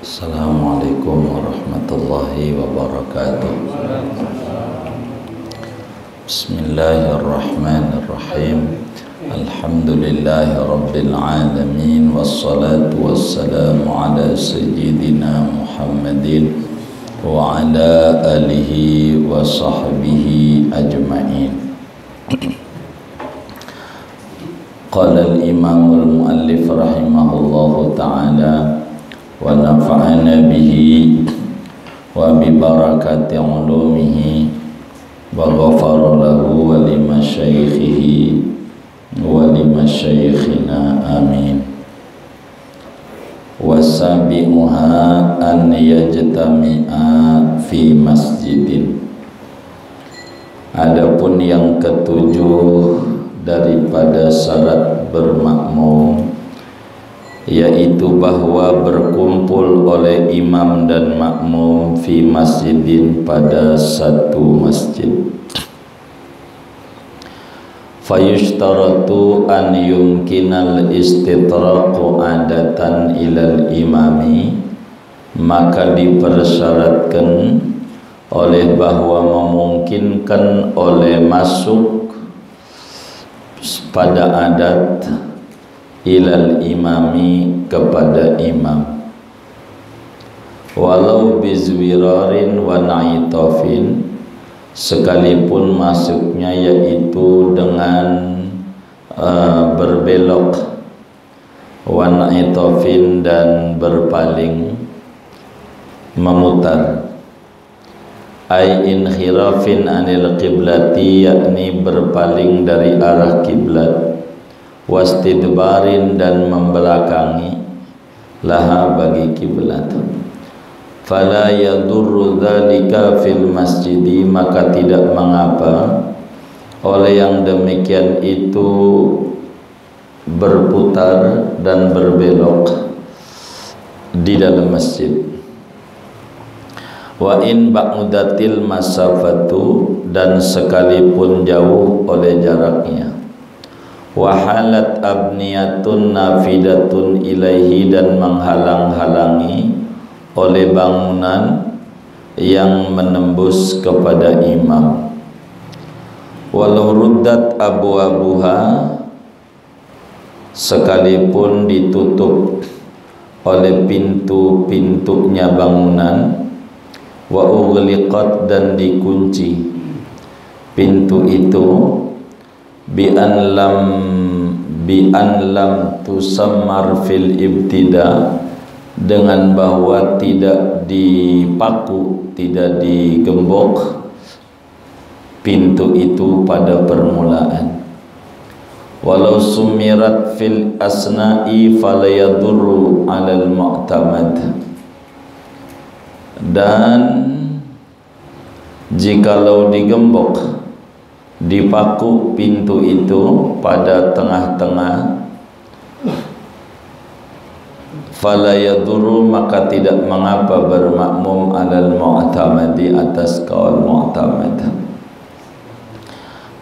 Assalamualaikum warahmatullahi wabarakatuh. Bismillahirrahmanirrahim. Alhamdulillahi rabbil alamin. Wassalatu wassalamu ala sayyidina Muhammadin wa ala alihi wa sahbihi ajma'in. Qala al-imamul muallif rahimahullahu ta'ala wa nafa'ana bihi wa bi barakati ulumihi wa ghafara lahu wa li masyaikhihi wa li masyaikhina amin. Wasabi'uha an yajtami'a fi masjidin. Adapun yang ketujuh daripada syarat bermakmum, yaitu bahwa berkumpul oleh imam dan makmum fi masjidin pada satu masjid. Fayushtaratu an yumkinal istitraqu adatan ilal imami, maka dipersyaratkan oleh bahwa memungkinkan oleh masuk pada adat ilal imami, kepada imam, walau bizwirarin wa naitofin, sekalipun masuknya yaitu dengan berbelok, wa naitofin, dan berpaling, memutar, ay inkhirafin anil qiblati, yakni berpaling dari arah kiblat, wastidbarin, dan membelakangi, laha, bagi kiblat. Fala yadurru dzalika fil masjidi, maka tidak mengapa oleh yang demikian itu berputar dan berbelok di dalam masjid. Wa in ba'udatil masafatu, dan sekalipun jauh oleh jaraknya. Wahalat abniyatun nafidatun ilaihi, dan menghalang-halangi oleh bangunan yang menembus kepada imam. Walau ruddat abwabuha, sekalipun ditutup oleh pintu-pintunya bangunan. Wa ughliqat, dan dikunci pintu itu. Bi an lam tusammar fil ibtida, dengan bahwa tidak dipaku, tidak digembok pintu itu pada permulaan. Walau sumirat fil asna'i falayadurru 'alal mu'tamad, dan jikalau digembok, dipaku pintu itu pada tengah-tengah, fala yadurru, maka tidak mengapa bermakmum, alal mu'tamadi, atas kaul mu'tamad.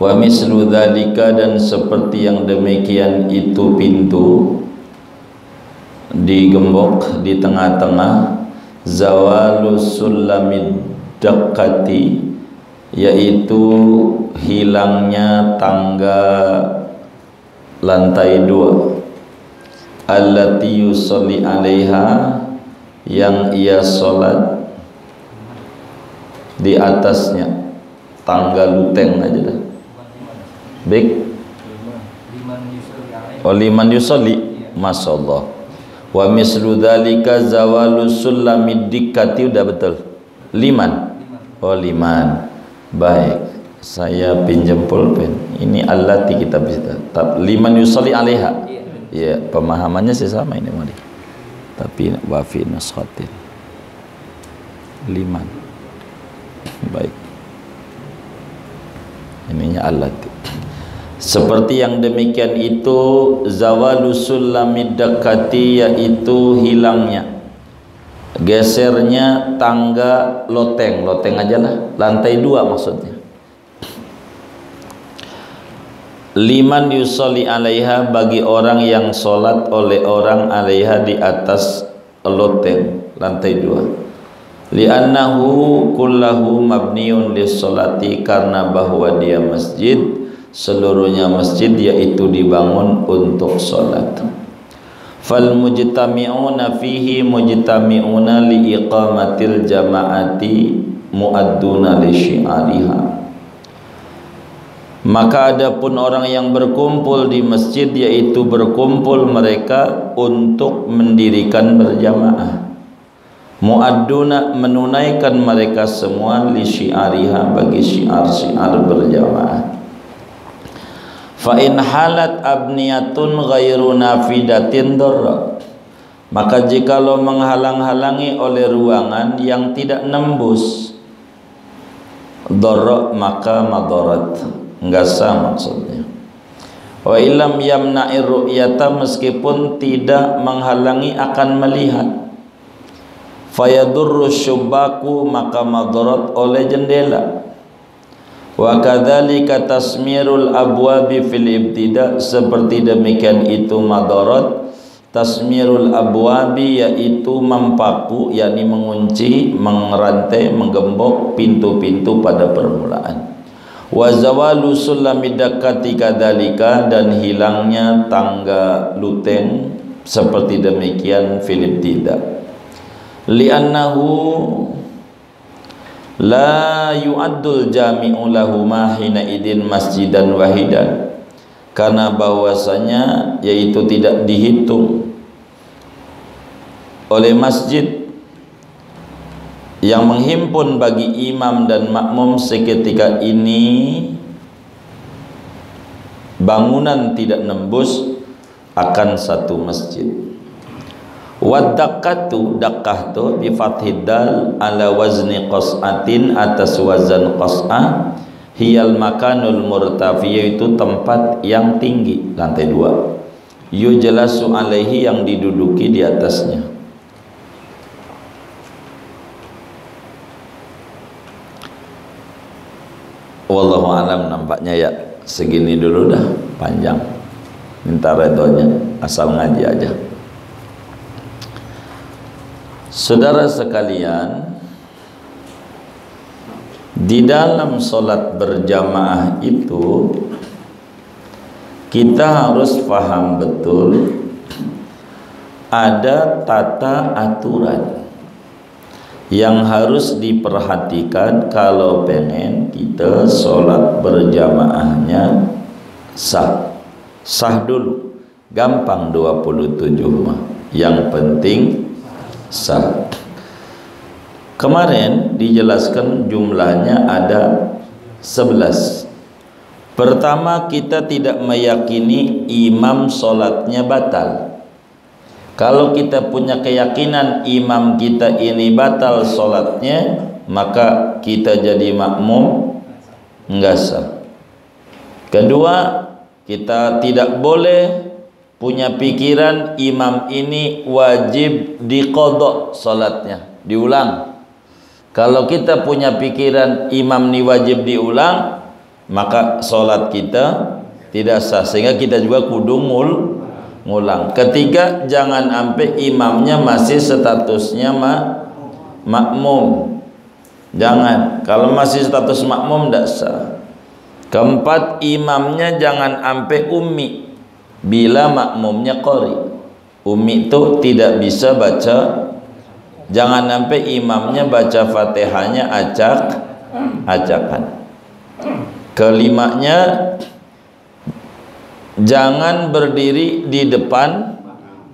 Wa mislu dzalika, dan seperti yang demikian itu pintu digembok di tengah-tengah, zawalu sulamid daqqati, yaitu hilangnya tangga lantai 2, allati yusolli alaiha, yang ia sholat di atasnya, tangga luteng aja dah. Baik. Oh, liman yusolli, masyaallah. Wa mislu dzalika zawalu sulamid dikkati, udah betul. Liman. Oh, liman. Baik. Saya pinjam pulpen. Ini allati kita bisa. Liman yusolli alaiha. Ya, pemahamannya sih sama ini mari. Tapi wa fi nuskhatin. Liman. Baik. Ininya allati. Seperti yang demikian itu zawalu sulamid dakati, yaitu hilangnya, gesernya tangga loteng, loteng aja lah, lantai 2 maksudnya. Liman yusolli alaiha, bagi orang yang sholat oleh orang alaiha, di atas loteng lantai 2. Li'annahu kullahu mabniun lis-sholati, karena bahwa dia masjid, seluruhnya masjid yaitu dibangun untuk sholat. Fal mujtami'una fihi mujtami'una li iqamatil jama'ati mu'adduna li syi'ariha. Maka adapun orang yang berkumpul di masjid, yaitu berkumpul mereka untuk mendirikan berjamaah. Mu'adduna, menunaikan mereka semua li syi'ariha, bagi syiar-syiar berjamaah. Fa in halat abniyatun ghairu nafidatin darra, maka jikalau menghalang-halangi oleh ruangan yang tidak nembus darra, maka madarat, enggak sah maksudnya. Wa illam yamna'ir ru'yata, meskipun tidak menghalangi akan melihat. Fayadurru syubbaku, maka madarat oleh jendela. Wa kadzalika tasmirul abwabi fil ibtida, seperti demikian itu madarat tasmirul abwabi, yaitu mempaku, yakni mengunci, mengerantai, menggembok pintu-pintu pada permulaan. Wa zawalu sulamid dakati kadzalika, dan hilangnya tangga luteng seperti demikian fil ibtida. Li'annahu la yu'addul jami'u lahuma hina idin masjidan wahidan, karena bahwasanya yaitu tidak dihitung oleh masjid yang menghimpun bagi imam dan makmum seketika ini bangunan tidak nembus akan satu masjid. Waddaqatu, dakkah tu bi fathid dal ala wazni qas'atin, atas wazan qas'ah, hiyal makanul murtafi, yaitu tempat yang tinggi, lantai 2. Yujlasu alaihi, yang diduduki di atasnya. Wallahu alam, nampaknya ya segini dulu dah, panjang. Minta redonya, asal ngaji aja. Saudara sekalian, di dalam sholat berjamaah itu kita harus paham betul ada tata aturan yang harus diperhatikan kalau pengen kita sholat berjamaahnya sah. Sah dulu, gampang 27 mah, yang penting sah. Kemarin dijelaskan jumlahnya ada 11. Pertama, kita tidak meyakini imam sholatnya batal. Kalau kita punya keyakinan imam kita ini batal sholatnya, maka kita jadi makmum enggak sah. Kedua, kita tidak boleh punya pikiran imam ini wajib diqadha salatnya, diulang. Kalau kita punya pikiran imam ini wajib diulang, maka salat kita tidak sah, sehingga kita juga kudu ngulang. Ketiga, jangan sampai imamnya masih statusnya makmum. Jangan, kalau masih status makmum tidak sah. Keempat, imamnya jangan sampai ummi bila makmumnya qari. Ummi itu tidak bisa baca. Jangan sampai imamnya baca Fatihahnya acak-acakan. Kelimanya, jangan berdiri di depan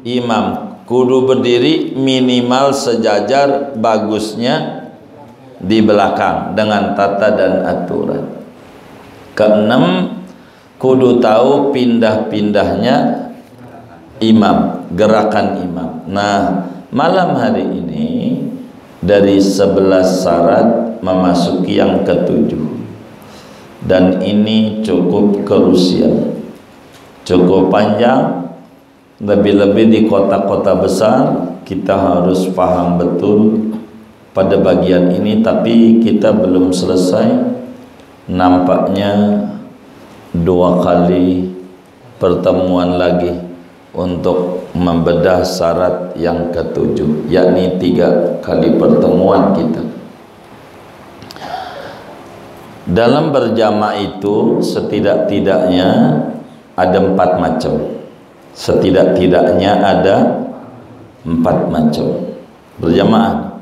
imam, kudu berdiri minimal sejajar, bagusnya di belakang dengan tata dan aturan. Keenam, kudu tahu pindah-pindahnya imam, gerakan imam. Nah, malam hari ini dari 11 syarat memasuki yang ke-7, dan ini cukup krusial, cukup panjang. Lebih-lebih di kota-kota besar kita harus paham betul pada bagian ini, tapi kita belum selesai. Nampaknya 2 kali pertemuan lagi untuk membedah syarat yang ketujuh, yakni 3 kali pertemuan kita. Dalam berjamaah itu setidak-tidaknya ada 4 macam. Setidak-tidaknya ada 4 macam berjamaah.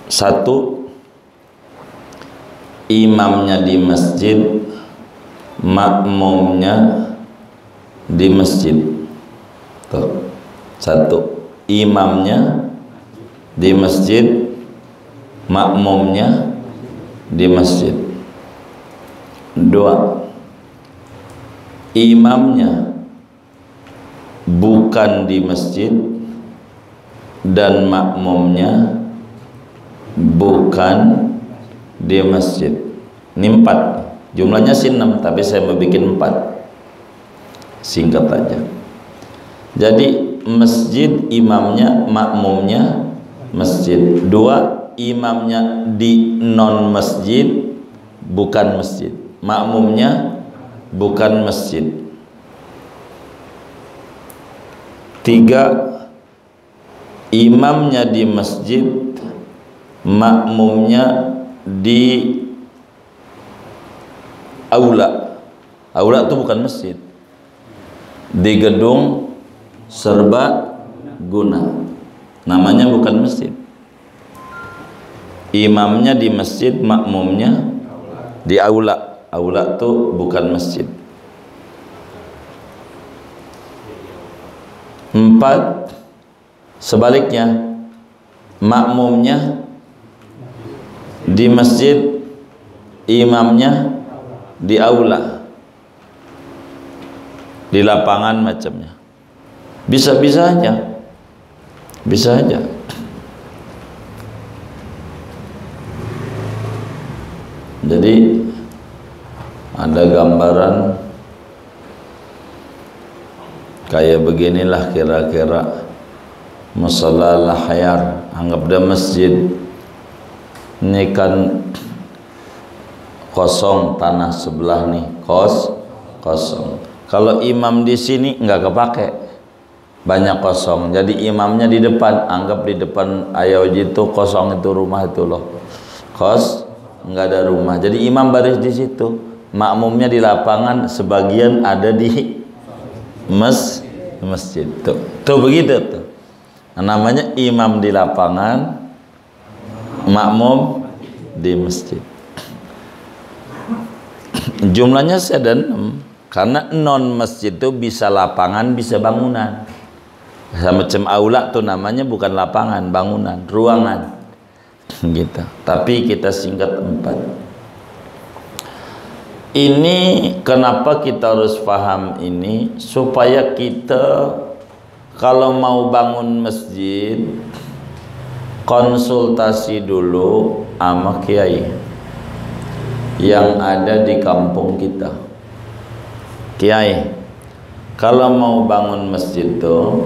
Satu, imamnya di masjid, makmumnya di masjid. Tuh. Satu, imamnya di masjid, makmumnya di masjid. 2, imamnya bukan di masjid dan makmumnya bukan di masjid. Ini 4. Jumlahnya sih 6, tapi saya mau bikin 4. Singkat aja. Jadi masjid, imamnya, makmumnya masjid. 2, imamnya di non masjid, bukan masjid. Makmumnya bukan masjid. 3, imamnya di masjid, makmumnya di aula. Aula itu bukan masjid. Di gedung serbaguna. Namanya bukan masjid. Imamnya di masjid, makmumnya di aula. Aula itu bukan masjid. 4, sebaliknya, makmumnya di masjid, imamnya di aula, di lapangan macamnya. Bisa-bisa aja. Bisa aja. Jadi ada gambaran kayak beginilah kira-kira musalla Al-Hayar. Anggap dia masjid. Ini kan kosong, tanah sebelah nih kosong. Kalau imam di sini nggak kepake, banyak kosong. Jadi imamnya di depan, anggap di depan Ayoji itu kosong, itu rumah itu loh, nggak ada rumah. Jadi imam baris di situ, makmumnya di lapangan, sebagian ada di masjid. Tuh begitu tuh. Namanya imam di lapangan, makmum di masjid. Jumlahnya ada 6, karena non masjid itu bisa lapangan, bisa bangunan. Macam aula tuh namanya bukan lapangan, bangunan, ruangan gitu. Tapi kita singkat 4. Ini kenapa kita harus paham ini, supaya kita kalau mau bangun masjid konsultasi dulu sama kiai yang ada di kampung kita. Kiai, kalau mau bangun masjid tuh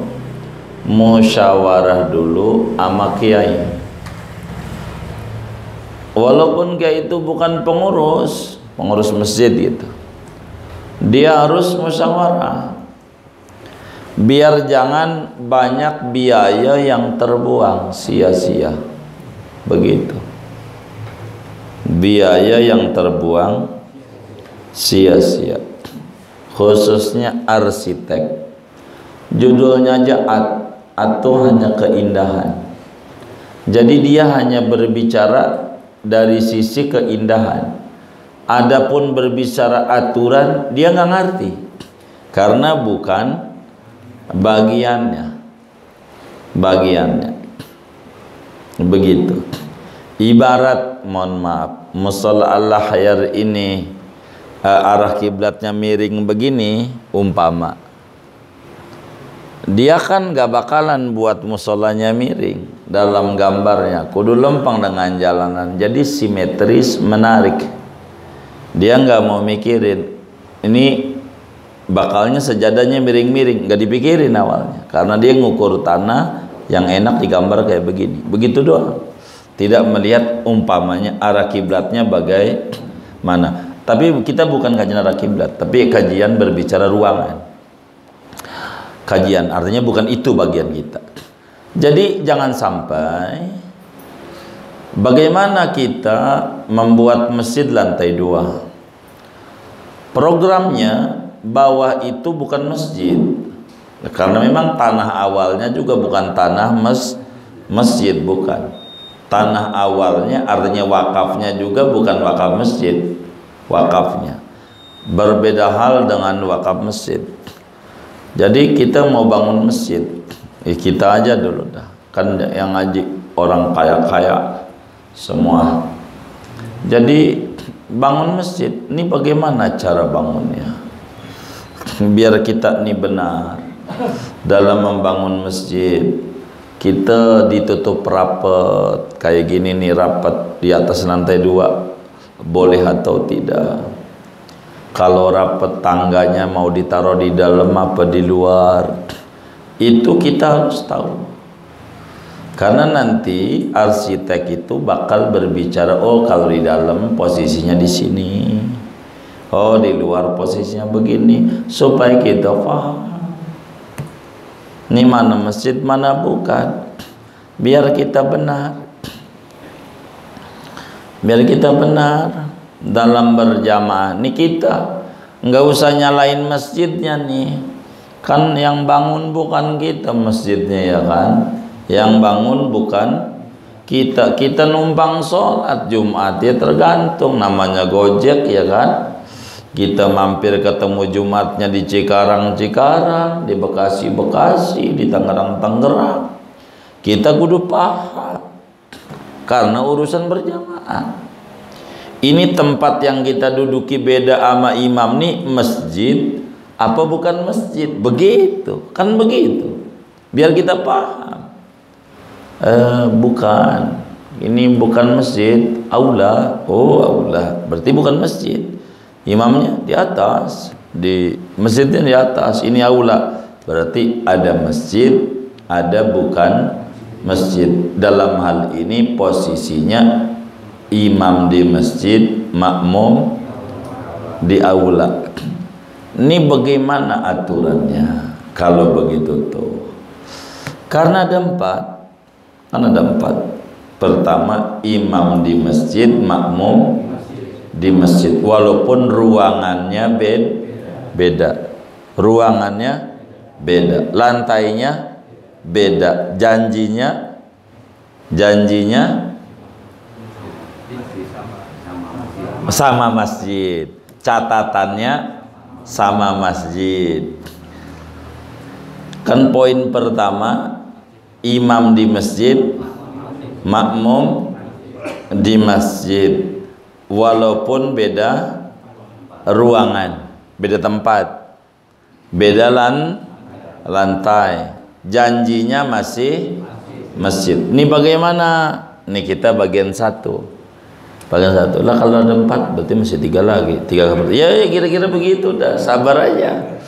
musyawarah dulu sama kiai. Walaupun kiai itu bukan pengurus masjid gitu, dia harus musyawarah biar jangan banyak biaya yang terbuang sia-sia. Begitu, biaya yang terbuang sia-sia. Khususnya arsitek, judulnya aja atau hanya keindahan. Jadi dia hanya berbicara dari sisi keindahan. Adapun berbicara aturan dia nggak ngerti, karena bukan bagiannya. Begitu. Ibarat, mohon maaf, musalla Al-Hayar ini arah kiblatnya miring begini, umpama dia kan gak bakalan buat musolanya miring. Dalam gambarnya kudu lempeng dengan jalanan, jadi simetris, menarik. Dia nggak mau mikirin ini bakalnya sejadahnya miring-miring, nggak dipikirin awalnya, karena dia ngukur tanah yang enak digambar kayak begini, begitu doang. Tidak melihat umpamanya arah kiblatnya bagaimana. Tapi kita bukan kajian arah kiblat, tapi kajian berbicara ruangan. Kajian artinya bukan itu bagian kita. Jadi jangan sampai bagaimana kita membuat masjid lantai 2. Programnya bawah itu bukan masjid. Karena memang tanah awalnya juga bukan tanah masjid, bukan. Tanah awalnya artinya wakafnya juga bukan wakaf masjid. Wakafnya berbeda hal dengan wakaf masjid. Jadi kita mau bangun masjid, kita aja dulu dah. Kan yang ngaji orang kaya-kaya semua. Jadi bangun masjid, ini bagaimana cara bangunnya? Biar kita ini benar dalam membangun masjid. Kita ditutup rapat kayak gini nih, rapat di atas lantai 2 boleh atau tidak? Kalau rapat tangganya mau ditaruh di dalam apa di luar, itu kita harus tahu. Karena nanti arsitek itu bakal berbicara, oh kalau di dalam posisinya di sini, oh di luar posisinya begini, supaya kita paham. Ini mana masjid, mana bukan. Biar kita benar. Biar kita benar dalam berjamaah. Ini kita nggak usah nyalain masjidnya nih. Kan yang bangun bukan kita masjidnya, ya kan? Yang bangun bukan kita. Kita numpang sholat Jumat ya tergantung, namanya Gojek, ya kan? Kita mampir ketemu Jumatnya di Cikarang, di Bekasi, di Tangerang. Kita kudu paham. Karena urusan berjamaah. Ini tempat yang kita duduki beda sama imam nih, masjid apa bukan masjid? Begitu, kan begitu. Biar kita paham. Bukan. Ini bukan masjid, aula. Oh, aula. Berarti bukan masjid. Imamnya di atas, di masjidnya di atas, ini aula. Berarti ada masjid, ada bukan masjid. Dalam hal ini posisinya imam di masjid, makmum di aula. Ini bagaimana aturannya kalau begitu tuh? Karena ada 4. Kan ada 4. Pertama, imam di masjid, makmum di masjid, walaupun ruangannya beda, ruangannya beda, lantainya beda, janjinya sama masjid, catatannya sama masjid. Kan poin pertama, imam di masjid, makmum di masjid, walaupun beda ruangan, beda tempat, beda lantai, janjinya masih masjid. Ini bagaimana? Ini kita bagian 1. Bagian 1 lah, kalau ada 4 berarti masih 3 lagi, 3 ya kira-kira begitu. Dah sabar aja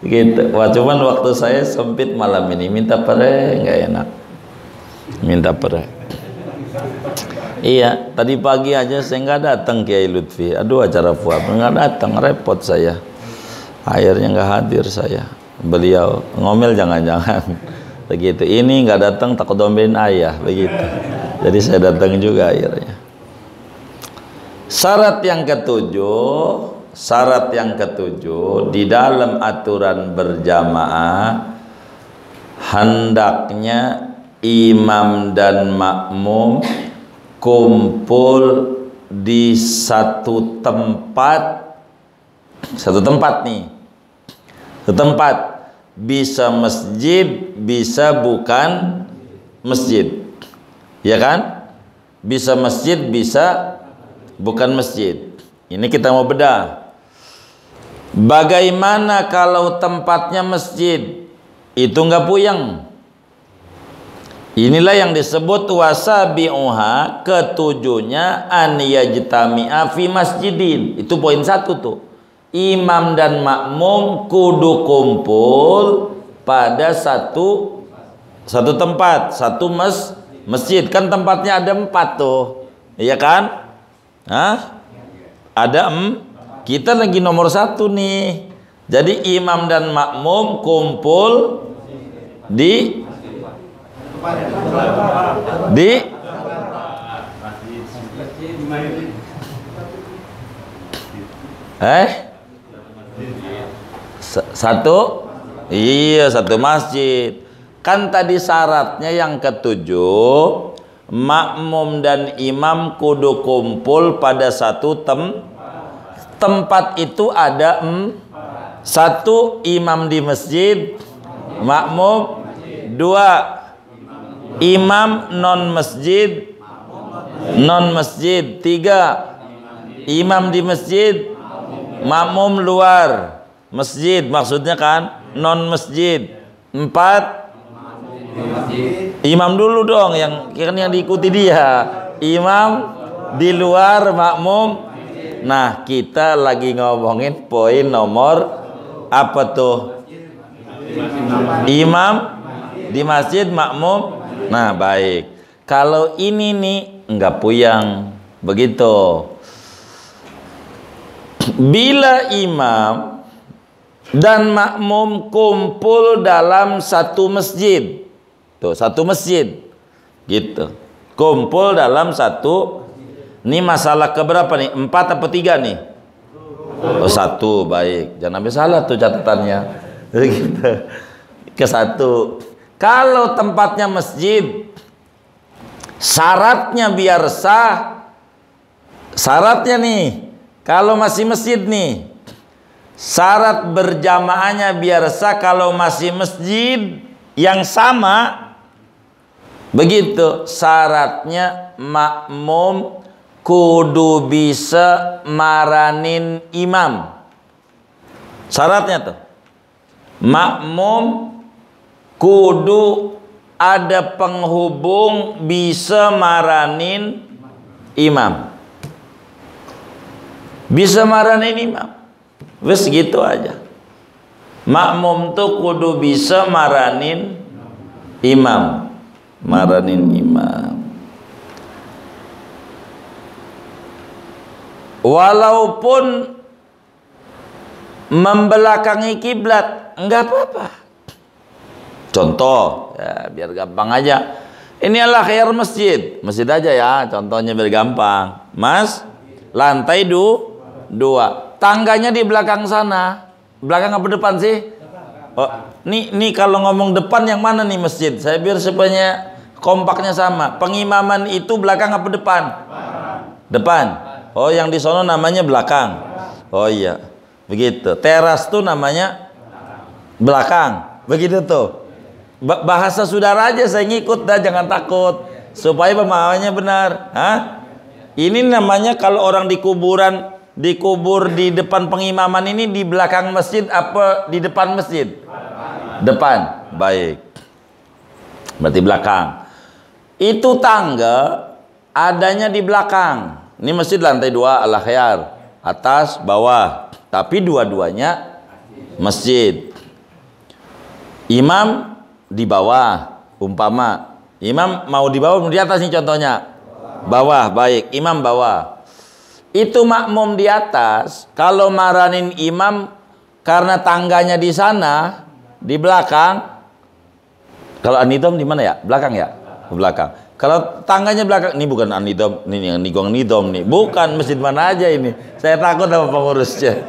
gitu. Wah, cuman waktu saya sempit malam ini, minta pere nggak enak, minta pere. Iya, tadi pagi aja saya nggak datang Kiai Lutfi. Aduh, acara puap nggak datang, repot saya. Akhirnya nggak hadir saya. Beliau ngomel jangan-jangan begitu. Ini nggak datang takut dombain ayah begitu. Jadi saya datang juga akhirnya. Syarat yang ketujuh di dalam aturan berjamaah, hendaknya imam dan makmum kumpul di satu tempat nih. Satu tempat, bisa masjid, bisa bukan masjid, ya kan? Bisa masjid, bisa bukan masjid. Ini kita mau bedah. Bagaimana kalau tempatnya masjid? Itu nggak puyeng. Inilah yang disebut wasabi'uha, ketujuhnya an yajtami'a fi masjidin. Itu poin 1 tuh. Imam dan makmum kudu kumpul pada satu tempat, satu masjid. Kan tempatnya ada 4 tuh, iya kan? Hah? Ada kita lagi nomor 1 nih. Jadi imam dan makmum kumpul di satu, iya, satu masjid. Kan tadi syaratnya yang ketujuh, makmum dan imam kudu kumpul pada satu tempat. Itu ada satu, imam di masjid, makmum. Dua, imam non masjid. Tiga, imam di masjid, makmum luar masjid, maksudnya kan non masjid. Empat, imam dulu dong, yang diikuti dia, imam di luar, makmum. Nah, kita lagi ngomongin poin nomor apa tuh? Imam di masjid, makmum. Nah, baik. Kalau ini nih enggak puyang begitu. Bila imam dan makmum kumpul dalam satu masjid, tuh satu masjid, gitu. Kumpul dalam satu. Ini masalah keberapa nih? 4 atau 3 nih? Oh, 1, baik. Jangan sampai salah tuh catatannya. Gitu. Ke 1. Kalau tempatnya masjid, syaratnya biar sah, syaratnya nih, kalau masih masjid nih, syarat berjamaahnya biar sah kalau masih masjid yang sama. Begitu syaratnya, makmum kudu bisa maranin imam. Syaratnya tuh, makmum kudu ada penghubung bisa maranin imam. Bisa maranin imam. Wes gitu aja. Makmum tuh kudu bisa maranin imam. Maranin imam. Walaupun membelakangi kiblat, enggak apa-apa. Contoh, ya, biar gampang aja. Ini adalah khayar masjid. Masjid aja ya, contohnya biar gampang. Mas, lantai 2. Tangganya di belakang sana. Belakang apa depan sih? Oh, nih kalau ngomong depan yang mana nih masjid? Saya biar supaya kompaknya sama. Pengimaman itu belakang apa depan? Depan. Oh, yang di sono namanya belakang. Oh iya, begitu. Teras tuh namanya belakang. Begitu tuh. Bahasa saudara aja saya ngikut dah, jangan takut. Supaya pemahamannya benar. Hah? Ini namanya kalau orang di kuburan, dikubur di depan pengimaman ini di belakang masjid apa di depan masjid? Depan. Baik. Berarti belakang. Itu tangga adanya di belakang. Ini masjid lantai 2 ala khayar, atas bawah, tapi dua-duanya masjid. Imam di bawah, umpama imam mau di bawah, di atas nih contohnya. Bawah, baik, imam bawah. Itu makmum di atas, kalau maranin imam karena tangganya di sana, di belakang. Kalau anidom di mana ya? Belakang ya? Belakang. Kalau tangganya belakang, ini bukan anidom, ini yang nigong nidom nih, bukan masjid mana aja ini. Saya takut sama pengurusnya.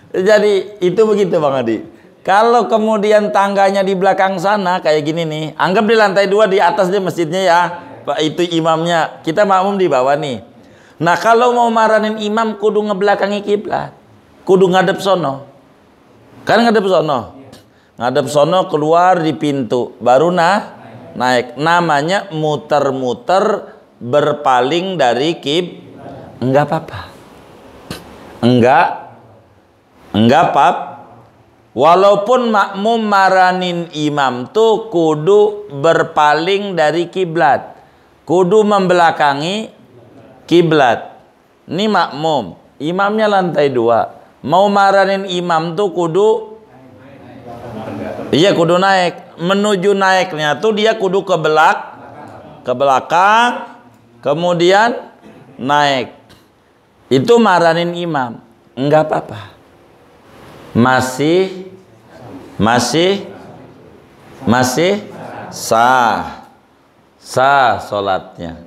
Jadi itu begitu Bang Adi. Kalau kemudian tangganya di belakang sana kayak gini nih, anggap di lantai 2 di atas dia masjidnya ya, Pak, itu imamnya, kita makmum di bawah nih. Nah kalau mau maranin imam kudu ngebelakangi kiblat, kudu ngadep sono. Kan ngadep sono, ngadep sono keluar di pintu, baru naik. Namanya muter-muter berpaling dari enggak apa-apa. Enggak apa-apa. Walaupun makmum maranin imam tuh kudu berpaling dari kiblat, kudu membelakangi kiblat. Ini makmum, imamnya lantai 2, mau maranin imam tuh kudu, iya kudu naik. Menuju naiknya tuh dia kudu ke belakang, kemudian naik. Itu maranin imam. enggak apa-apa. Masih sah sholatnya.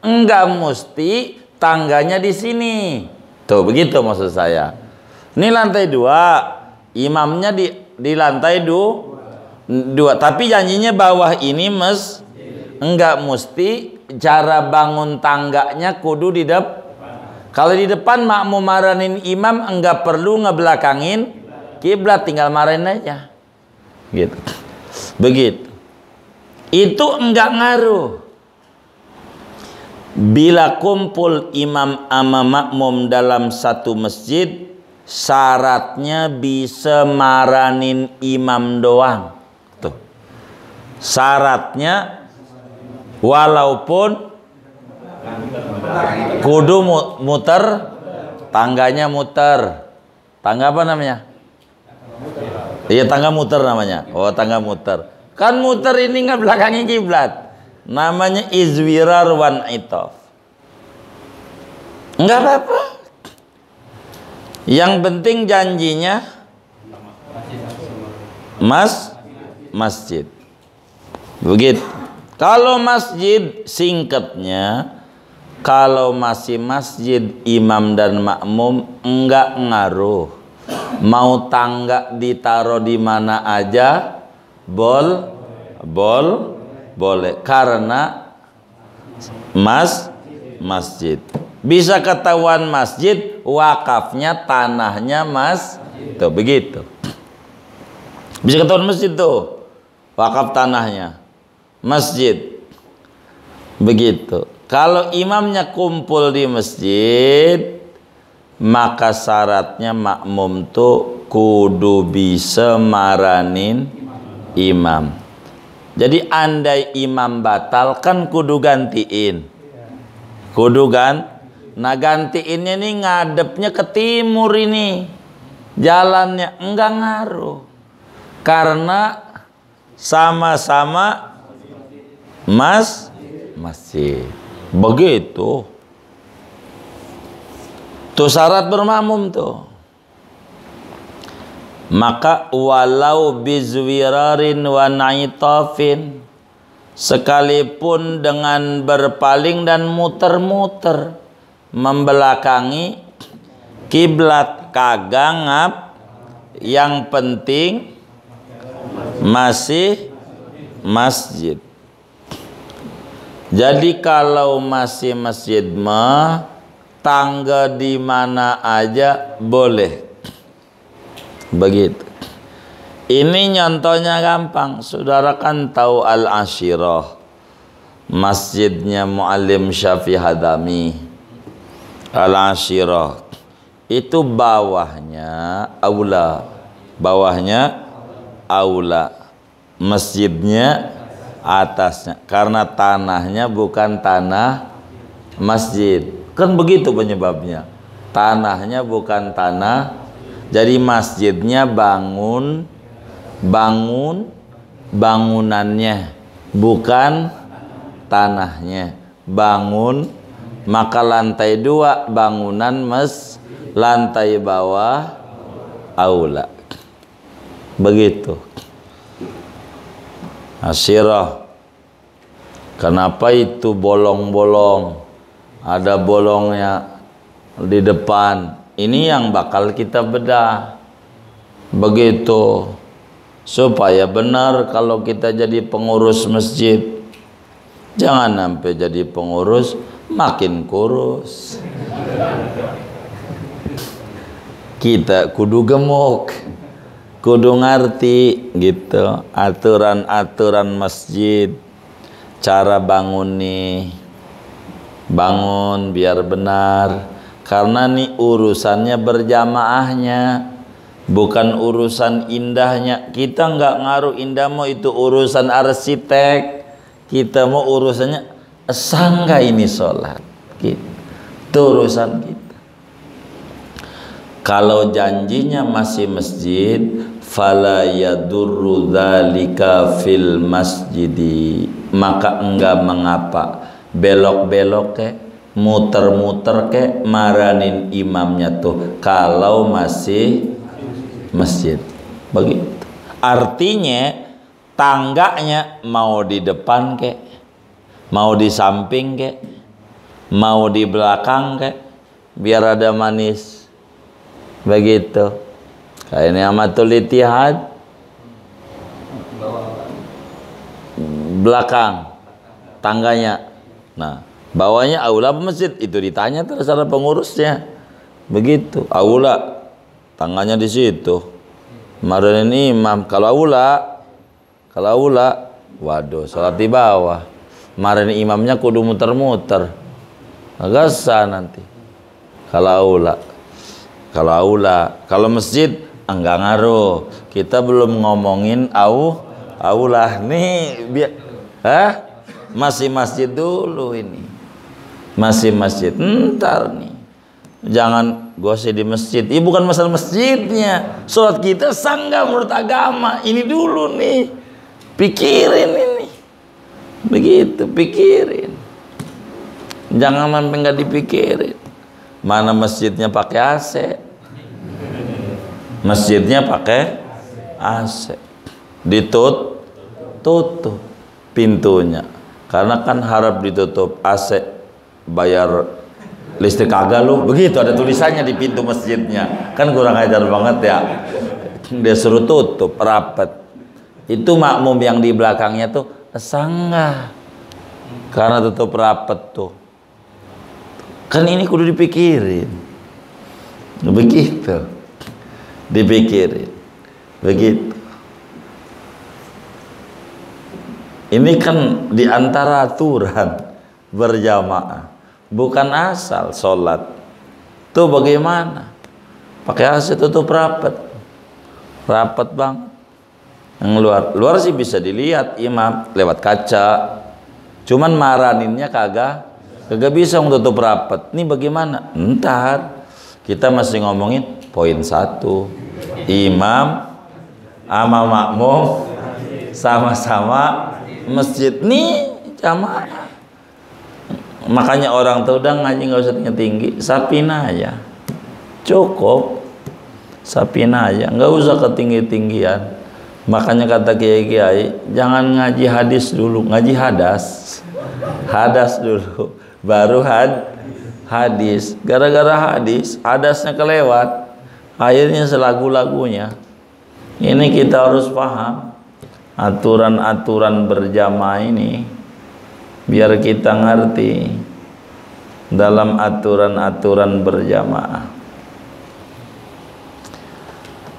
Enggak mesti tangganya di sini. Tuh, begitu maksud saya. Ini lantai 2, imamnya di lantai 2, tapi janjinya bawah ini enggak mesti cara bangun tangganya kudu di depan. Kalau di depan makmum maranin imam, enggak perlu ngebelakangin kiblat, tinggal marahin aja. Gitu. Begitu. Itu enggak ngaruh. Bila kumpul imam sama makmum dalam satu masjid, syaratnya bisa maranin imam doang. Tuh. Syaratnya walaupun kudu muter, tangganya muter. Tangga apa namanya? Iya, tangga muter namanya. Oh, tangga muter. Kan muter ini nggak belakangnya kiblat. Namanya izwirar wan itof. Enggak apa-apa. Yang penting janjinya masjid. Begitu. Kalau masjid, singkatnya, kalau masih masjid imam dan makmum enggak ngaruh. Mau tangga ditaruh di mana aja boleh, karena masjid. Bisa ketahuan masjid, wakafnya tanahnya tuh, begitu. Bisa ketahuan masjid tuh, wakaf tanahnya masjid. Begitu. Kalau imamnya kumpul di masjid, maka syaratnya makmum tuh kudu bisa maranin imam. Jadi andai imam batal kan kudu gantiin. Nah, gantiinnya nih ngadepnya ke timur ini. Jalannya enggak ngaruh. Karena sama-sama masjid. Begitu. Tuh syarat bermakmum tuh. Maka walau bizwirarin wa naitafin, sekalipun dengan berpaling dan muter-muter membelakangi kiblat kagangap, yang penting masih masjid. Jadi kalau masih masjid mah tangga di mana aja boleh. Begitu. Ini contohnya gampang. Saudara kan tahu Al-Ashirah, masjidnya Muallim Syafi'i Hadami. Al-Ashirah itu bawahnya aula, masjidnya atasnya, karena tanahnya bukan tanah masjid. Kan begitu penyebabnya. Tanahnya bukan tanah. Jadi masjidnya bangunannya, bukan tanahnya. Bangun, maka lantai 2 bangunan lantai bawah aula. Begitu. Asyirah. Kenapa itu bolong-bolong? Ada bolongnya di depan. Ini yang bakal kita bedah. Begitu. Supaya benar kalau kita jadi pengurus masjid. Jangan sampai jadi pengurus makin kurus. Kita kudu gemuk, kudu ngerti gitu aturan-aturan masjid, cara bangun nih, bangun biar benar. Karena nih urusannya berjamaahnya, bukan urusan indahnya. Kita nggak ngaruh indah, mau itu urusan arsitek. Kita mau urusannya sangga ini sholat. Gitu. Itu urusan kita. Kalau janjinya masih masjid, fala yadurru dzalika fil masjidi, maka enggak mengapa belok-belok muter-muter ke maranin imamnya tuh kalau masih masjid. Begitu. Artinya tangganya mau di depan ke, mau di samping ke, mau di belakang ke, biar ada manis. Begitu. Kayak ini amatul itihad belakang tangganya. Nah, bawahnya aula masjid, itu ditanya terserah pengurusnya. Begitu. Aula tangganya di situ. Kemarin ini imam. Kalau aula, waduh, sholat di bawah. Kemarin imamnya kudu muter-muter. Agak sah nanti. Kalau aula, kalau masjid enggak ngaruh. Kita belum ngomongin aula nih, masih masjid dulu ini. Masih masjid. Ntar nih. Jangan gosip di masjid. Ini bukan masalah masjidnya. Sholat kita sah nggak menurut agama. Ini dulu nih. Pikirin ini. Begitu, pikirin. Jangan sampai nggak dipikirin. Mana masjidnya pakai AC? Masjidnya pakai AC. Tutup pintunya. Karena kan harap ditutup AC, bayar listrik kagak lu. Begitu ada tulisannya di pintu masjidnya. Kan kurang ajar banget ya. Dia suruh tutup rapat. Itu makmum yang di belakangnya tuh sanggah. Karena tutup rapat tuh. Kan ini kudu dipikirin. Begitu. Dipikirin. Begitu. Ini kan diantara aturan berjamaah. Bukan asal sholat. Tuh bagaimana? Pakai AC tutup rapat. Rapat bang. Yang luar sih bisa dilihat imam lewat kaca. Cuman maraninnya kagak bisa tutup rapat. Ini bagaimana? Ntar kita masih ngomongin poin 1. Imam sama makmum sama-sama masjid nih jamaah. Makanya orang tuh udah ngaji nggak usah tinggi, sapina aja cukup, sapina aja, nggak usah ketinggi-tinggian. Makanya kata kiai-kiai jangan ngaji hadis dulu, ngaji hadas dulu baru hadis. Gara-gara hadasnya kelewat, akhirnya selagu-lagunya. Ini kita harus paham aturan-aturan berjamaah ini biar kita ngerti dalam aturan-aturan berjamaah.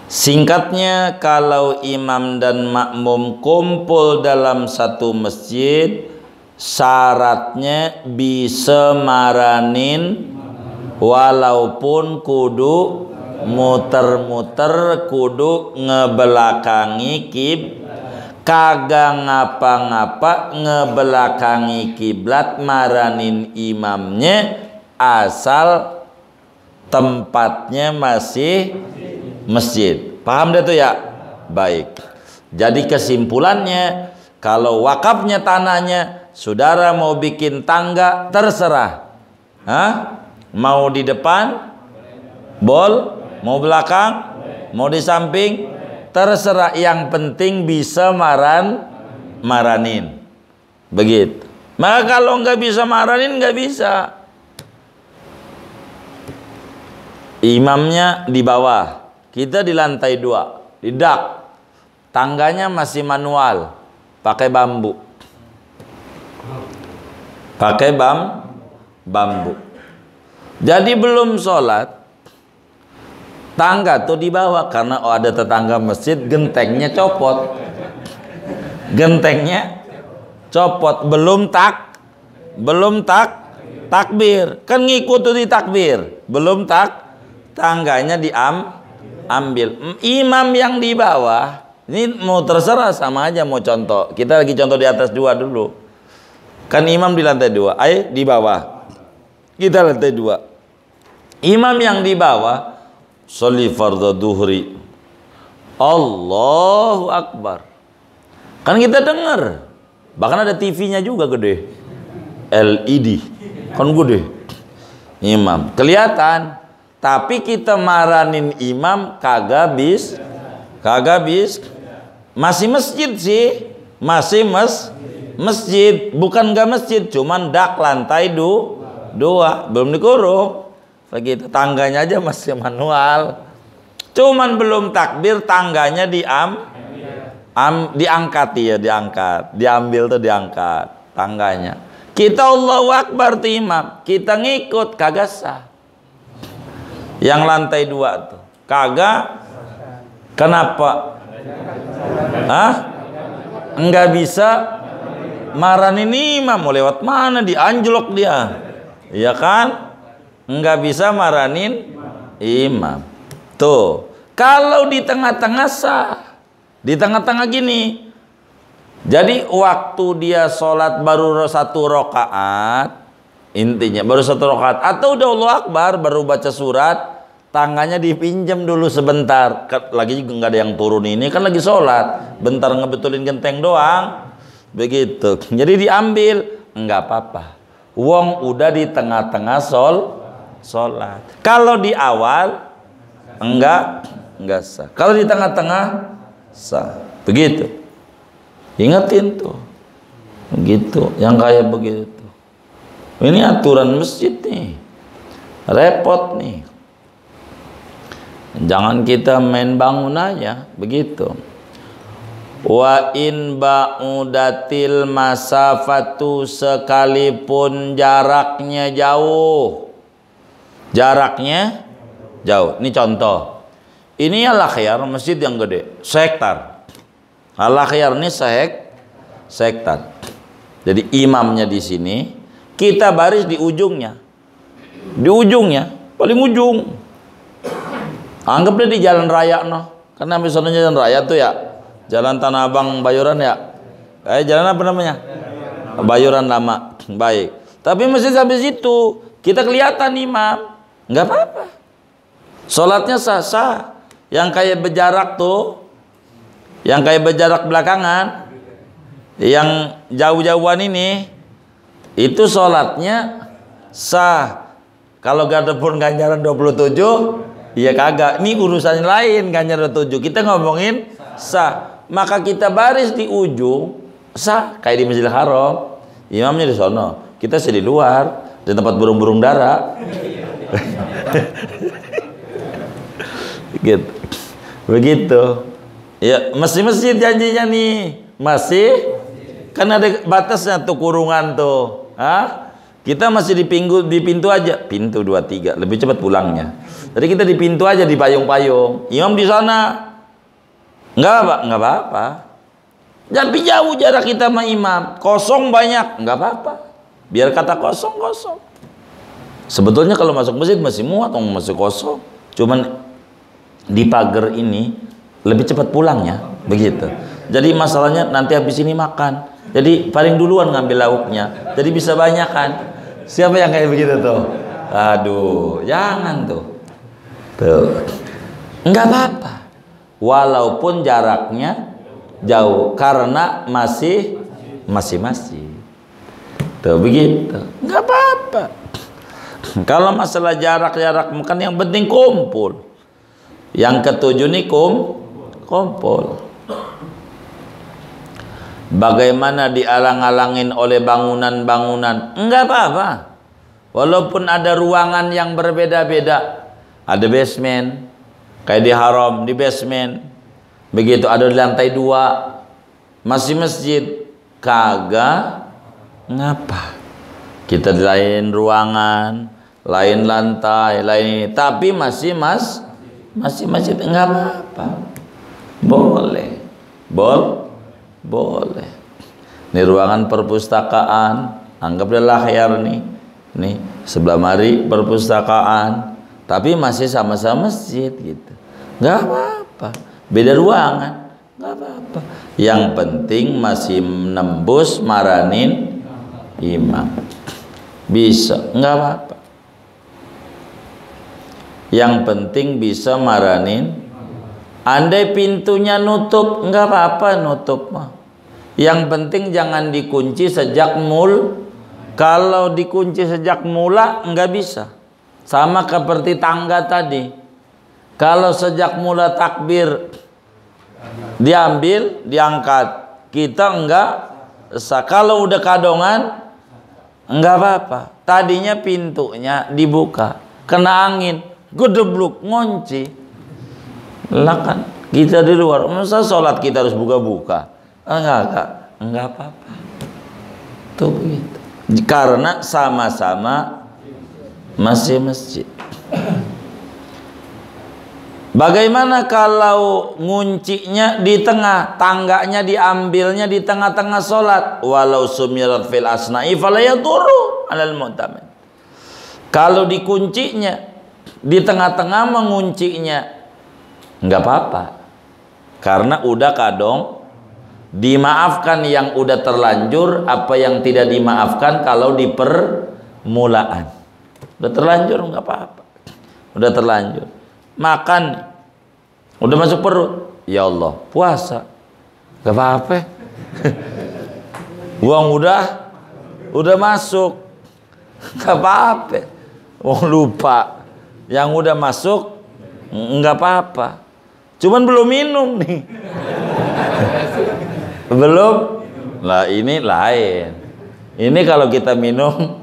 Singkatnya, kalau imam dan makmum kumpul dalam satu masjid, syaratnya bisa maranin walaupun kudu muter-muter, kudu ngebelakangi kagak ngapa-ngapa ngebelakangi kiblat maranin imamnya asal tempatnya masih masjid. Paham deh tuh ya? Baik. Jadi kesimpulannya, kalau wakafnya tanahnya, saudara mau bikin tangga terserah. Mau di depan, mau belakang, mau di samping, terserah. Yang penting bisa maranin. Begitu. Maka kalau nggak bisa maranin, nggak bisa. Imamnya di bawah, kita di lantai 2, di dak. Tangganya masih manual, pakai bambu. Pakai bambu. Jadi belum sholat, tangga tuh di bawah karena ada tetangga masjid, gentengnya copot. Belum takbir. Kan ngikut tuh di takbir. Belum tangganya diambil. Imam yang di bawah, ini mau terserah sama aja mau contoh. Kita lagi contoh di atas 2 dulu. Kan imam di lantai 2, di bawah. Kita lantai 2. Imam yang di bawah sholli fardhu duhri, Allahu Akbar. Kan kita dengar. Bahkan ada TV-nya juga gede. LED. Kan gede. imam kelihatan, tapi kita maranin imam kagak bis, masih masjid sih, masih masjid, bukan nggak masjid, cuman dak lantai dua belum dikurung begitu, tangganya aja masih manual, cuman belum takbir, tangganya diangkat ya, diambil tuh, diangkat tangganya. Kita Allahu Akbar tuh imam, kita ngikut kagak sah. Yang lantai 2 tuh kagak. Kenapa? Enggak bisa maranin imam, mau lewat mana, dianjlok dia, iya kan? Enggak bisa maranin imam. Tuh, kalau di tengah-tengah sah, di tengah-tengah gini. Jadi waktu dia sholat baru 1 rakaat, intinya baru 1 rakaat, atau udah Allahu Akbar baru baca surat, tangannya dipinjam dulu sebentar. Lagi juga nggak ada yang turun, ini kan lagi sholat, bentar ngebetulin genteng doang, begitu. Jadi diambil, nggak apa-apa. Wong udah di tengah-tengah sholat. Kalau di awal enggak sah. Kalau di tengah-tengah sah. Begitu. Ingetin tuh. Begitu, yang kayak begitu. Ini aturan masjid nih. Repot nih. Jangan kita main bangun aja, begitu. Wa in ba'udatil masafatu, sekalipun jaraknya jauh. Jaraknya jauh. Ini contoh. Ini Al-Akhyar, masjid yang gede, sehektar. Al-Akhyar ini sehektar. Jadi imamnya di sini, kita baris di ujungnya. Di ujungnya, paling ujung. Anggapnya di jalan raya noh. Karena misalnya jalan raya tuh ya, Jalan Tanah Abang Bayoran ya. Jalan apa namanya? Bayoran lama. Baik. Tapi masih sampai situ, kita kelihatan imam, nggak apa-apa. Sholatnya sah-sah. Yang kayak berjarak tuh, yang kayak berjarak belakangan, yang jauh-jauhan ini, itu sholatnya sah. Kalau gak ada pun ganjaran 27, ya kagak. Ini urusan lain, ganjaran 27. Kita ngomongin sah. Maka kita baris di ujung, sah. Kayak di Masjidil Haram, imamnya di sono, kita di luar, di tempat burung-burung dara. Gitu. Begitu. Ya, masjid janjinya nih. Masih kan ada batasnya tuh, kurungan tuh. Kita masih di pintu aja. Pintu 23, lebih cepat pulangnya. Jadi kita di pintu aja, di payung-payung. Imam di sana. Enggak apa-apa. Tapi jauh jarak kita sama imam. Kosong banyak, enggak apa-apa. Biar kata kosong. Sebetulnya kalau masuk masjid masih muat, masih kosong. Cuman di pagar ini lebih cepat pulangnya, begitu. Jadi masalahnya nanti habis ini makan, jadi paling duluan ngambil lauknya, jadi bisa banyak kan. Siapa yang kayak begitu tuh? Aduh, jangan tuh. Enggak apa-apa, walaupun jaraknya jauh, karena masih tuh begitu, enggak apa-apa. Kalau masalah jarak bukan yang penting kumpul. Yang ketujuh nih kumpul. Bagaimana dialang-alangin oleh bangunan-bangunan? Enggak apa-apa. Walaupun ada ruangan yang berbeda-beda. Ada basement, kayak di Haram, di basement. Begitu, ada di lantai 2. Masih masjid. Kagak ngapa. Kita di lain ruangan, lain lantai, lain ini. Tapi masih masjid, enggak apa-apa. Boleh. Ini ruangan perpustakaan, anggaplah Al-Akhyar nih sebelah mari perpustakaan, tapi masih sama-sama masjid gitu. Enggak apa-apa. Beda ruangan, enggak apa-apa. Yang penting masih menembus maranin imam. Bisa, enggak apa-apa. Yang penting bisa maranin. Andai pintunya nutup, enggak apa-apa nutup mah. Yang penting jangan dikunci sejak Kalau dikunci sejak mula enggak bisa. Sama seperti tangga tadi. Kalau sejak mula takbir diambil, diangkat, kita enggak sah. Kalau udah kadongan enggak apa-apa. Tadinya pintunya dibuka, kena angin, gedebluk, ngunci. Lah kan kita di luar, masa sholat kita harus buka-buka? Enggak apa-apa. Tuh begitu. Karena sama-sama masih masjid. Bagaimana kalau nguncinya di tengah, tangganya diambilnya di tengah-tengah sholat? Walau sumirat fil asna'i falayadurru alal mu'tamid. Kalau dikuncinya di tengah-tengah, menguncinya nggak apa-apa, karena udah kadong dimaafkan yang udah terlanjur. Apa yang tidak dimaafkan kalau di permulaan? Udah terlanjur nggak apa-apa. Udah terlanjur makan, udah masuk perut, ya Allah puasa gak apa-apa. Uang udah masuk, gak apa-apa. Uang lupa, yang udah masuk nggak apa-apa. Cuman belum minum nih. Belum. Lah ini lain. Ini kalau kita minum,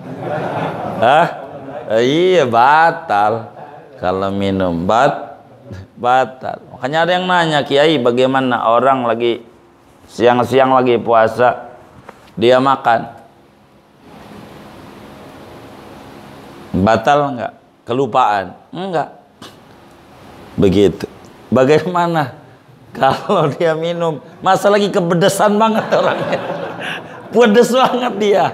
iya batal. Kalau minum batal. Makanya ada yang nanya, Kiai, bagaimana orang lagi siang-siang lagi puasa, dia makan, batal enggak? Kelupaan? Enggak. Begitu. Bagaimana kalau dia minum, masa lagi kepedesan banget orangnya, pedes banget dia.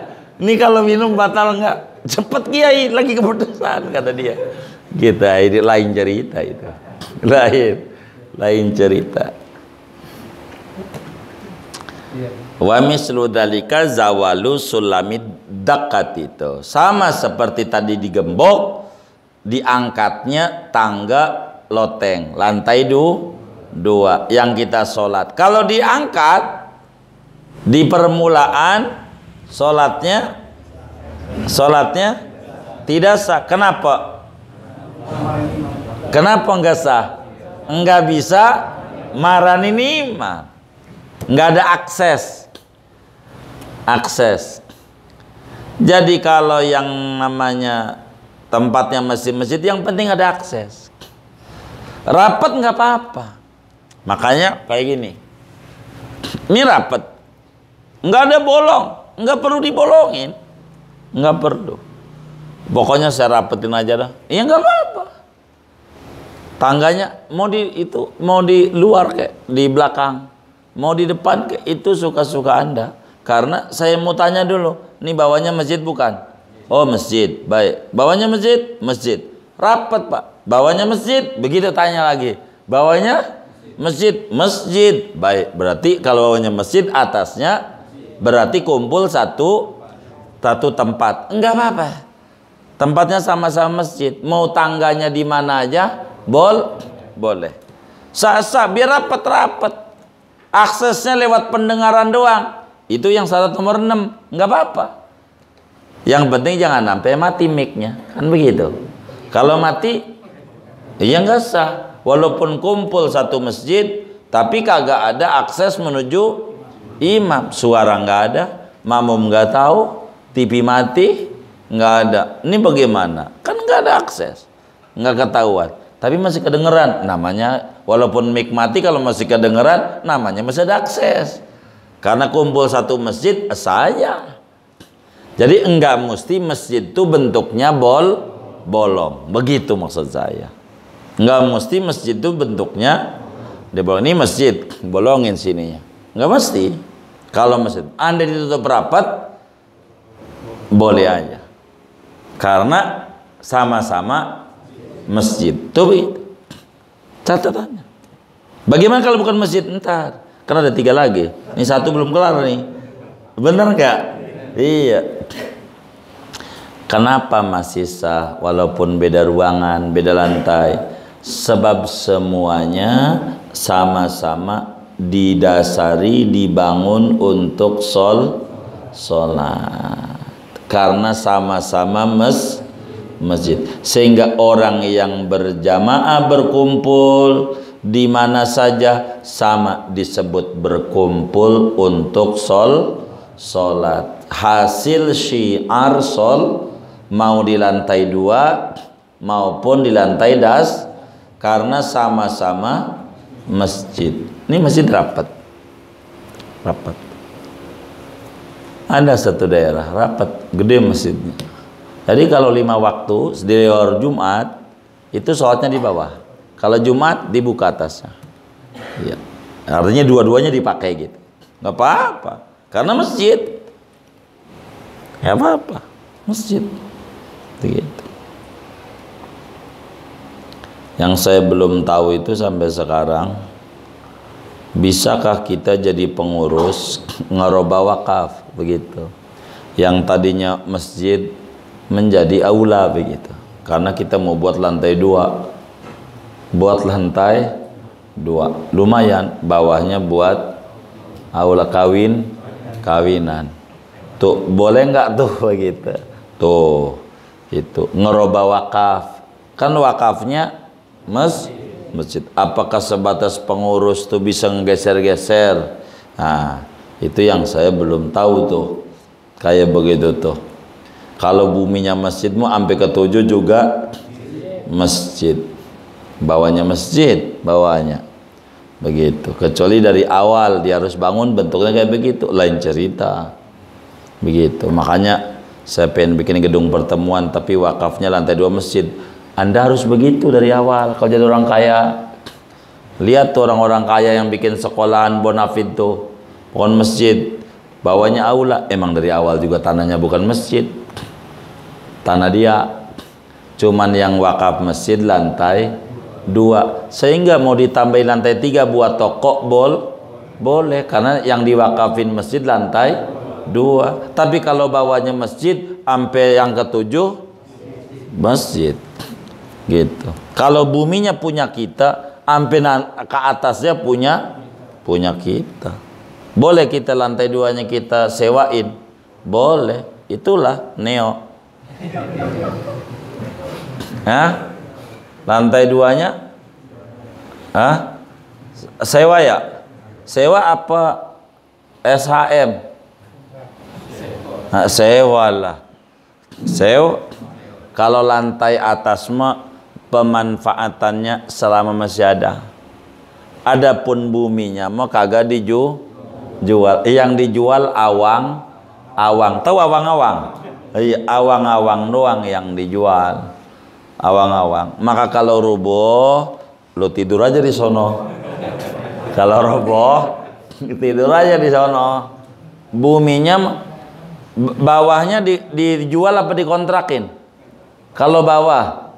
Ini kalau minum batal enggak? Cepet Kiai, lagi kepedesan, kata dia. Kita ini lain cerita itu. Lain cerita. Wa mislu dzalika zawalu sulamid dakat, itu sama seperti tadi digembok, diangkatnya tangga loteng lantai dua yang kita sholat. Kalau diangkat di permulaan sholatnya tidak sah. Kenapa enggak sah? Enggak bisa maranin imam, enggak ada akses. Jadi kalau yang namanya tempatnya masjid-masjid, yang penting ada akses. Rapat nggak apa-apa. Makanya kayak gini, ini rapat, nggak ada bolong, nggak perlu dibolongin, nggak perlu. Pokoknya saya rapetin aja dah. Ya nggak apa-apa. Tangganya mau di luar kayak di belakang, mau di depan kayak, itu suka-suka Anda. Karena saya mau tanya dulu, ini bawahnya masjid bukan? Oh masjid, baik. Bawahnya masjid. Rapat Pak. Bawahnya masjid. Begitu tanya lagi, bawahnya masjid. Baik. Berarti kalau bawahnya masjid, atasnya berarti kumpul satu tempat. Enggak apa-apa. Tempatnya sama-sama masjid. Mau tangganya di mana aja, boleh. Sah-sah, biar rapat. Aksesnya lewat pendengaran doang. Itu yang syarat nomor 6. Enggak apa-apa. Yang penting jangan sampai mati mic-nya. Kan begitu. Kalau mati, ya enggak sah. Walaupun kumpul satu masjid, tapi kagak ada akses menuju imam. Suara enggak ada, makmum enggak tahu, TV mati, enggak ada. Ini bagaimana? Kan enggak ada akses. Enggak ketahuan. Tapi masih kedengeran. Namanya, walaupun mic mati, kalau masih kedengeran, namanya masih ada akses. Karena kumpul satu masjid saja. Jadi enggak mesti masjid itu bentuknya bolong. Begitu maksud saya. Enggak mesti masjid itu bentuknya dibolong. Ini masjid, bolongin sininya. Enggak mesti. Kalau masjid Anda ditutup rapat, boleh aja. Karena sama-sama masjid. Tuh begitu. Catatannya. Bagaimana kalau bukan masjid? Ntar. Karena ada 3 lagi. Ini 1 belum kelar nih. Bener nggak? Iya. Kenapa masih sah walaupun beda ruangan, beda lantai? Sebab semuanya sama-sama didasari, dibangun untuk sholat. Karena sama-sama masjid. Sehingga orang yang berjamaah berkumpul di mana saja sama disebut berkumpul untuk sholat. Hasil syiar mau di lantai 2 maupun di lantai karena sama-sama masjid. Ini masjid rapat. Ada satu daerah rapat, gede masjidnya. Jadi kalau 5 waktu di hari Jumat itu sholatnya di bawah. Kalau Jumat dibuka atasnya. Ya. Artinya dua-duanya dipakai gitu. Nggak apa-apa. Karena masjid. Nggak apa-apa. Masjid. Begitu. Yang saya belum tahu itu sampai sekarang, bisakah kita jadi pengurus ngerubah wakaf begitu? Yang tadinya masjid menjadi aula begitu. Karena kita mau buat lantai 2. Buat lantai 2. Lumayan, bawahnya buat aula kawinan. Tuh, boleh nggak tuh begitu? Tuh, itu ngerubah wakaf. Kan wakafnya masjid. Apakah sebatas pengurus tuh bisa ngegeser-geser? Nah, itu yang saya belum tahu tuh. Kayak begitu tuh. Kalau buminya masjidmu sampai ke 7 juga masjid. Bawahnya masjid, bawahnya. Begitu. Kecuali dari awal dia harus bangun bentuknya kayak begitu, lain cerita. Begitu. Makanya saya pengen bikin gedung pertemuan tapi wakafnya lantai 2 masjid. Anda harus begitu dari awal. Kalau jadi orang kaya, lihat tuh orang-orang kaya yang bikin sekolahan bonafid tuh, pohon masjid, bawahnya aula. Emang dari awal juga tanahnya bukan masjid, tanah dia. Cuman yang wakaf masjid lantai 2. Sehingga mau ditambahin lantai 3 buat toko boleh, karena yang diwakafin masjid lantai 2. Tapi kalau bawahnya masjid sampai yang ke-7 masjid. Gitu. Kalau buminya punya kita, sampai ke atasnya punya kita. Boleh kita lantai 2-nya kita sewain? Boleh. Itulah neo. Hah? Lantai 2-nya? Hah? Sewa ya? Sewa apa SHM? Nah, sewa lah. Sewa. Kalau lantai atas mah pemanfaatannya selama masih ada. Adapun buminya mah kagak dijual. Yang dijual awang. Tahu awang-awang? Iya, awang-awang doang yang dijual. Awang-awang. Maka kalau roboh, lo tidur aja di sono. Kalau roboh, tidur aja di sono. Buminya, bawahnya dijual apa dikontrakin? Kalau bawah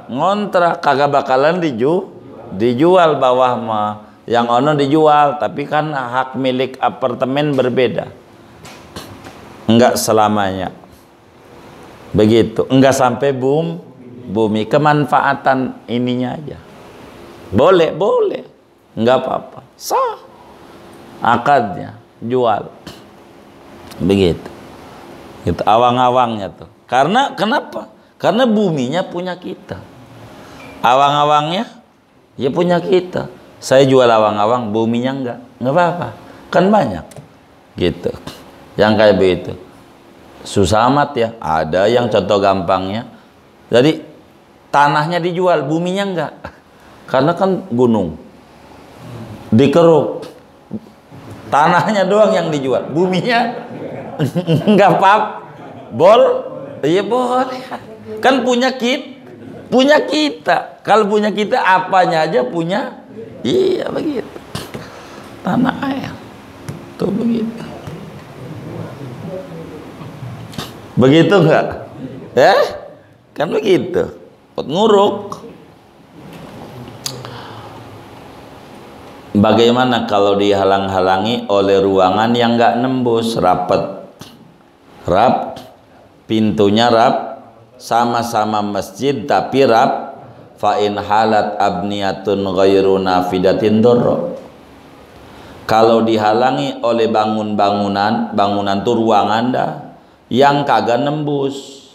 ngontrak, kagak bakalan dijual bawah mah. Yang ono dijual, tapi kan hak milik apartemen berbeda. Enggak selamanya. Begitu, enggak sampai bumi, kemanfaatan ininya aja. Boleh, enggak apa-apa. Sah. Akadnya jual. Begitu. Itu awang-awangnya tuh. Karena kenapa? Karena buminya punya kita. Awang-awangnya ya punya kita. Saya jual awang-awang, buminya enggak apa-apa. Kan banyak. Gitu. Yang kayak begitu. Susah amat ya. Ada yang contoh gampangnya. Jadi tanahnya dijual, buminya enggak. Karena kan gunung. Dikeruk. Tanahnya doang yang dijual, buminya enggak apa-apa. Iya boleh. Kan punya kita. Kalau punya kita apanya aja punya. Iya begitu. Tanah air. Tuh begitu. Begitu enggak? Kan begitu. Pot nguruk. Bagaimana kalau dihalang-halangi oleh ruangan yang enggak nembus, rapat, pintunya sama-sama masjid tapi fa in halat abniyatun ghairu nafidatin dorro. Kalau dihalangi oleh bangunan tuh ruangan dah yang kagak nembus,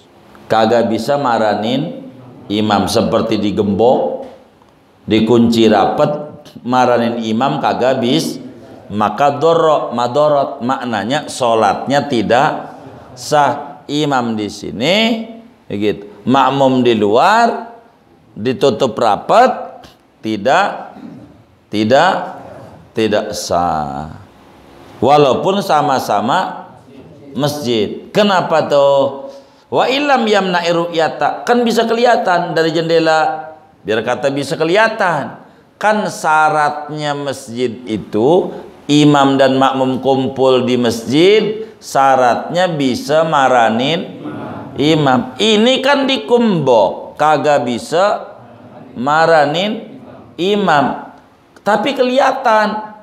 kagak bisa maranin imam. Seperti digembok, dikunci rapet, maranin imam kagak bisa. Maka madorot maknanya sholatnya tidak sah. Imam di sini begitu, makmum di luar, ditutup rapat, tidak sah. Walaupun sama-sama masjid. Kenapa tuh? Wa illam yamna'i ru'yata, kan bisa kelihatan dari jendela. Biar kata bisa kelihatan. Kan syaratnya masjid itu imam dan makmum kumpul di masjid, syaratnya bisa maranin imam. Ini kan dikumbok, kagak bisa maranin imam. Tapi kelihatan,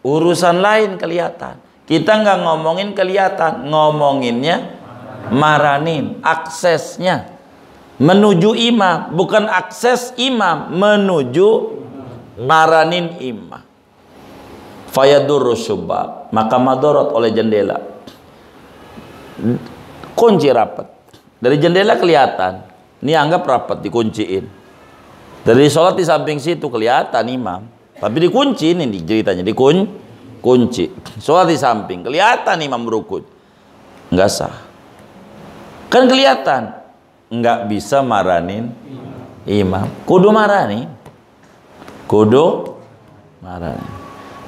urusan lain kelihatan. Kita nggak ngomongin kelihatan, ngomonginnya maranin, aksesnya menuju imam, bukan akses imam menuju maranin imam. Fayadurru syubab, maka madorot oleh jendela. Kunci rapat, dari jendela kelihatan, ini anggap rapat dikunciin. Dari sholat di samping situ kelihatan imam, tapi dikunci. Ini ceritanya dikunci. Sholat di samping kelihatan imam rukun, nggak sah. Kan kelihatan, nggak bisa maranin imam. Kudu maranin.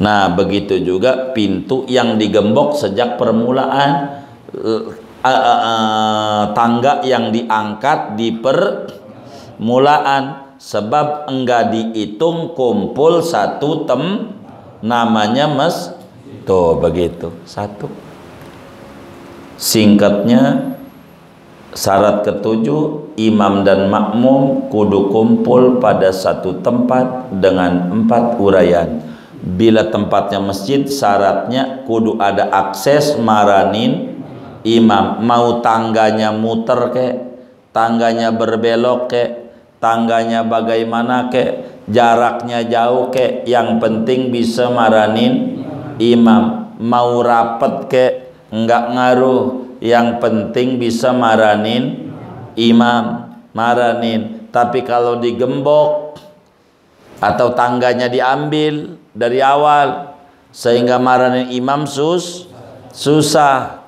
Nah, begitu juga pintu yang digembok sejak permulaan, tangga yang diangkat di permulaan, sebab enggak dihitung kumpul satu namanya tuh begitu satu. Singkatnya, syarat ketujuh, imam dan makmum kudu kumpul pada satu tempat dengan 4 uraian. Bila tempatnya masjid, syaratnya kudu ada akses maranin imam. Mau tangganya muter kek, tangganya berbelok kek, tangganya bagaimana kek, jaraknya jauh kek, yang penting bisa maranin imam. Mau rapet kek, enggak ngaruh, yang penting bisa maranin imam, maranin. Tapi kalau digembok atau tangganya diambil dari awal sehingga maranin imam susah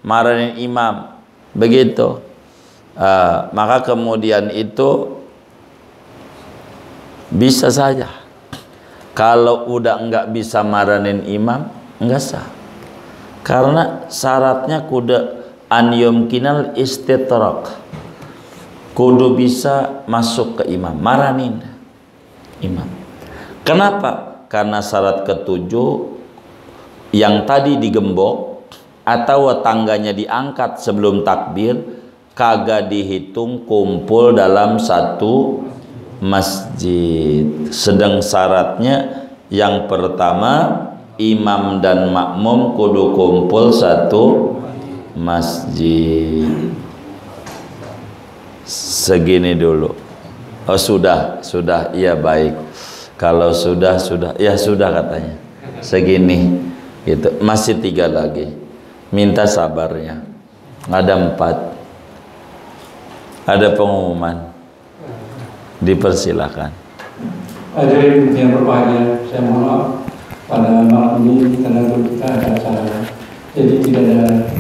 maranin imam begitu. Maka kemudian itu bisa saja kalau udah enggak bisa maranin imam, enggak sah. Karena syaratnya kudu an yumkinal istitrak, kudu bisa masuk ke imam, maranin imam. Kenapa? Karena syarat ketujuh yang tadi digembok atau tangganya diangkat sebelum takbir kagak dihitung kumpul dalam satu masjid. Sedang syaratnya yang pertama, imam dan makmum kudu kumpul satu masjid. Segini dulu. Oh sudah, iya baik. Kalau sudah, ya sudah katanya. Segini, gitu. Masih 3 lagi. Minta sabarnya. Ada 4. Ada pengumuman. Dipersilakan. Hadirin yang berbahagia, saya mohon maaf pada malam ini karena kita ada acara, jadi tidak ada